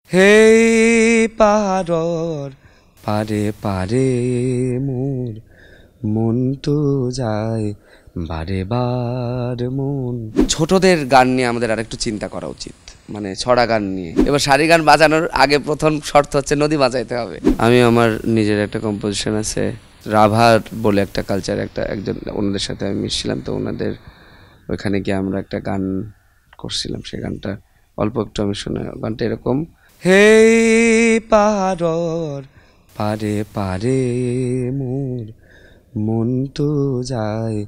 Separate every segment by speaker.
Speaker 1: হেই পাহাড়র পারে পারে মোর মন তো যায় বারে বার মন। ছোটদের গান নিয়ে আমাদের আরেকটু চিন্তা করা উচিত, মানে ছড়া গান নিয়ে। এবার সারি গান বাজানোর আগে প্রথম শর্ত হচ্ছে নদী বাজাইতে হবে। আমি আমার নিজের একটা কম্পোজিশন আছে, রাভার বলে একটা কালচার, একজন ওনাদের সাথে আমি মিশছিলাম, তো ওনাদের ওইখানে গিয়ে আমরা একটা গান করছিলাম। সেই গানটা অল্প একটু আমি শুনে, গানটা এরকম: হেই পাহাড়র পারে পারে মোর মন তো যায়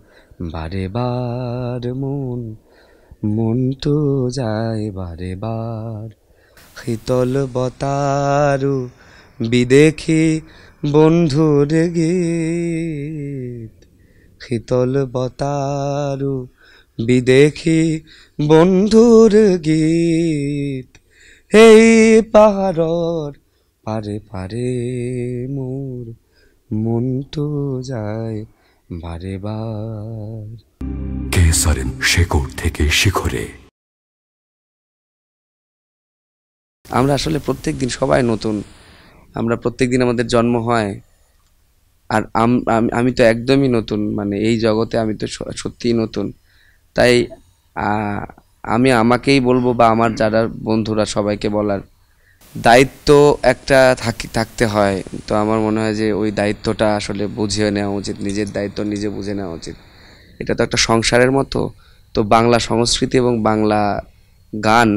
Speaker 1: বারে বার মন, মন তো যায় বারে বার। শীতল বতারু বিদেখি বন্ধুর গীত, শীতল বতারু বিদেখি বন্ধুর গীত। এই পাহাড়র পারে পারে মোর মন তো যায় বারে বার।
Speaker 2: কেসারেন শেকড় থেকে শিখরে।
Speaker 1: আমরা আসলে প্রত্যেক দিন সবাই নতুন, আমরা প্রত্যেক দিন আমাদের জন্ম হয়, আর আমি তো একদমই নতুন, মানে এই জগতে আমি তো সত্যিই নতুন। তাই আমি আমাকেই বলবো, বা আমার যারা বন্ধুরা সবাইকে বলার, দায়িত্ব একটা থাকতে হয়। তো আমার মনে হয় যে ওই দায়িত্বটা আসলে বুঝিয়ে নেওয়া উচিত, নিজের দায়িত্ব নিজে বুঝে নেওয়া উচিত। এটা তো একটা সংসারের মতো। তো বাংলা সংস্কৃতি এবং বাংলা গান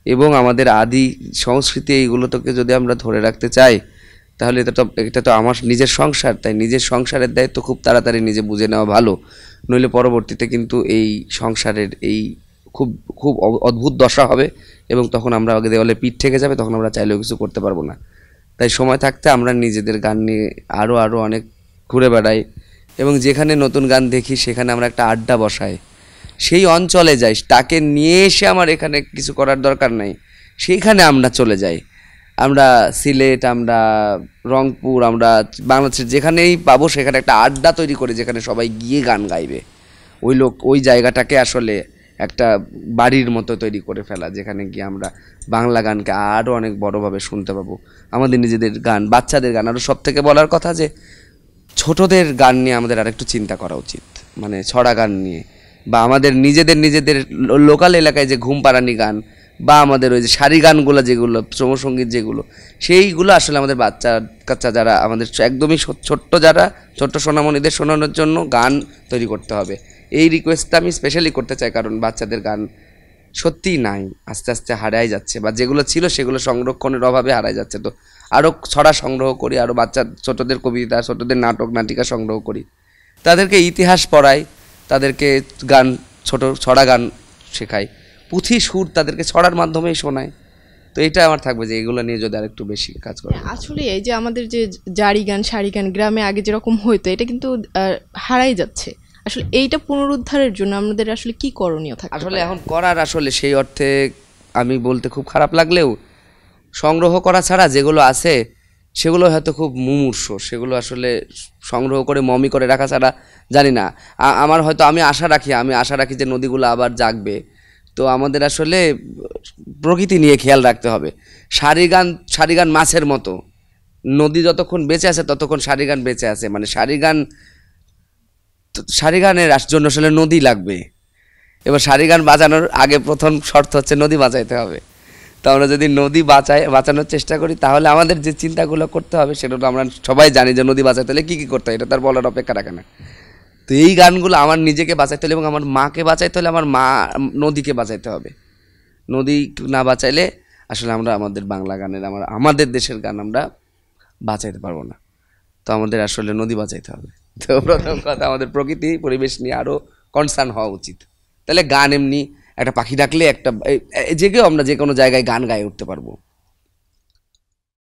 Speaker 1: এবং আমাদের আদি সংস্কৃতি, এইগুলোকে যদি আমরা ধরে রাখতে চাই, তাহলে এটা তো আমার নিজের সংসার। তাই নিজের সংসারের দায়িত্ব খুব তাড়াতাড়ি নিজে বুঝে নেওয়া ভালো, নইলে পরবর্তীতে কিন্তু এই সংসারের এই খুব খুব অদ্ভুত দশা হবে, এবং তখন আমরা আগে দেওয়ালে পিঠ থেকে যাবে, তখন আমরা চাইলেও কিছু করতে পারবো না। তাই সময় থাকতে আমরা নিজেদের গান নিয়ে আরও অনেক ঘুরে বেড়াই, এবং যেখানে নতুন গান দেখি সেখানে আমরা একটা আড্ডা বসাই, সেই অঞ্চলে যাই, তাকে নিয়ে এসে আমার এখানে কিছু করার দরকার নাই, সেইখানে আমরা চলে যাই। আমরা সিলেট, আমরা রংপুর, আমরা বাংলাদেশের যেখানেই পাবো সেখানে একটা আড্ডা তৈরি করে, যেখানে সবাই গিয়ে গান গাইবে। ওই জায়গাটাকে আসলে একটা বাড়ির মতো তৈরি করে ফেলা, যেখানে গিয়ে আমরা বাংলা গানকে আরও অনেক বড়োভাবে শুনতে পাবো। আমাদের নিজেদের গান, বাচ্চাদের গান, আরও সব থেকে বলার কথা যে ছোটদের গান নিয়ে আমাদের আরেকটু চিন্তা করা উচিত, মানে ছড়া গান নিয়ে, বা আমাদের নিজেদের লোকাল এলাকায় যে ঘুম পাড়ানি গান, বা আমাদের ওই যে সারি গানগুলো, যেগুলো শ্রমসঙ্গীত, যেগুলো সেইগুলো আসলে আমাদের বাচ্চা কাচ্চা যারা আমাদের একদমই ছোট্ট, যারা ছোট্ট সোনামণিদের শোনানোর জন্য গান তৈরি করতে হবে। এই রিকোয়েস্টটা আমি স্পেশালি করতে চাই, কারণ বাচ্চাদের গান সত্যিই নাই, আস্তে আস্তে হারাই যাচ্ছে, বা যেগুলো ছিল সেগুলো সংরক্ষণের অভাবে হারাই যাচ্ছে। তো আরও ছড়া সংগ্রহ করি, আরও ছোটদের কবিতা, ছোটদের নাটক নাটিকা সংগ্রহ করি, তাদেরকে ইতিহাস পড়াই, তাদেরকে গান, ছোট ছড়া গান শেখাই, পুঁথি সুর তাদেরকে ছড়ার মাধ্যমেই শোনায়। তো এটা আমার থাকবে যে এগুলো নিয়ে যদি আরেকটু বেশি কাজ করে।
Speaker 3: আসলে এই যে আমাদের যে জারি গান, সারি গান গ্রামে আগে যেরকম হইতো, এটা কিন্তু হারাই যাচ্ছে। আসলে এইটা পুনরুদ্ধারের জন্য আমাদের আসলে কি করণীয় থাকে?
Speaker 1: আসলে এখন করার, আসলে সেই অর্থে আমি বলতে খুব খারাপ লাগলেও, সংগ্রহ করা ছাড়া যেগুলো আছে সেগুলো হয়তো খুব মুমূর্ষ, সেগুলো আসলে সংগ্রহ করে মমি করে রাখা ছাড়া জানি না। আমি আশা রাখি যে নদীগুলো আবার জাগবে। তো আমাদের আসলে প্রকৃতি নিয়ে খেয়াল রাখতে হবে। সারি গান মাছের মতো, নদী যতক্ষণ বেঁচে আছে ততক্ষণ সারি গান বেঁচে আছে, মানে সারি গানের জন্য আসলে নদী লাগবে। এবার সারি গান বাজানোর আগে প্রথম শর্ত হচ্ছে নদী বাঁচাইতে হবে। তো আমরা যদি নদী বাঁচানোর চেষ্টা করি, তাহলে আমাদের যে চিন্তাগুলো করতে হবে সেটা তো আমরা সবাই জানি, যে নদী বাঁচাতে হলে কী কী করতে হয়, এটা তার বলার অপেক্ষা রাখে না। তো এই গানগুলো আমার নিজেকে বাঁচাইতে হলে এবং আমার মাকে বাঁচাইতে হলে আমার নদীকে বাঁচাইতে হবে। নদী না বাঁচাইলে আসলে আমরা আমাদের বাংলা গানের, আমাদের দেশের গান আমরা বাঁচাইতে পারবো না। তো আমাদের আসলে নদী বাঁচাইতে হবে। তো প্রথম কথা, আমাদের প্রকৃতি পরিবেশ নিয়ে আরও কনসার্ন হওয়া উচিত। তাহলে গান, এমনি একটা পাখি ডাকলে যে কেউ আমরা যে কোনো জায়গায় গান গায়ে উঠতে পারবো।